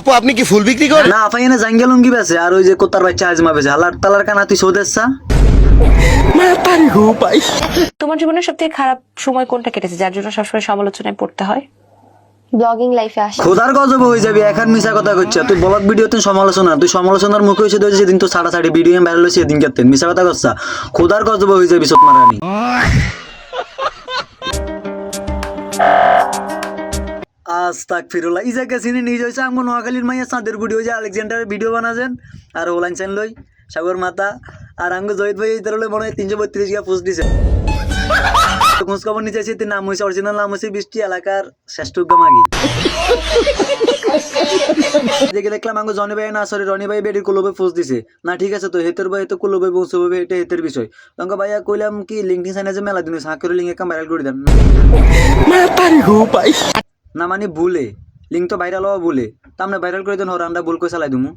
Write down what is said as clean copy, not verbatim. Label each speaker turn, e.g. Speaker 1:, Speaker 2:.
Speaker 1: আপু আপনি কি ফুল বিক্রি করেন?
Speaker 2: না আপাই এনে জাঙ্গিয়া লুঙ্গি বেছে আর ওই যে কোতার বাচ্চা আজমা বেছে হালার তালার কানা তুই সৌদেশা।
Speaker 3: তোমার জীবনের সবথেকে খারাপ সময় কোনটা কেটেছে যার জন্য সবসময় সমালোচনায় পড়তে হয়?
Speaker 4: ব্লগিং লাইফে আসে।
Speaker 2: খোদার গজব হয়ে যাবি এখন মিশা কথা করছিস তুই ব্লগ ভিডিওতে সমালোচনা তুই সমালোচনার মুখে হয়েছে তুই সেদিন তো ছাড়াছাড়ি ভিডিও ভাইরাল হয়েছে সেদিন কেতেন মিশা কথা করছা খোদার গজব হয়ে যাবি সত মারানি। আস্তাগফিরুল্লাহ ইজা গেছিনি নিজ হইছে আমগো নোয়াখালীর মাইয়া চাঁদের গুড়ি হইছে আলেকজান্ডারের ভিডিও বানাছেন আর ওলাইন চাইন লই সাগর মাতা আর আমগো জহিদ ভাই ইতার লই মনে হয় 332 গা পোস্ট দিছে। খোঁজ খবর নিতে চাইছি নাম হইছে অরিজিনাল নাম হইছে বৃষ্টি এলাকার শ্রেষ্ঠ মাগি। দেখে দেখলাম আমগো জনি ভাই না সরি রনি ভাই বেডির কুলবে পোস্ট দিছে না ঠিক আছে তো হেতের ভাই তো কুলবে পৌঁছবে এটা হেতের বিষয় তঙ্গ ভাইয়া কইলাম কি লিংকডিন সাইনে যে মেলা দিন সাকরে লিংকে কাম ভাইরাল করে দেন না মানে ভুলে লিঙ্ক তো ভাইরাল হওয়া ভুলে তা আমরা ভাইরাল করে দেন হর আমরা ভুল করে চালাই দিমু।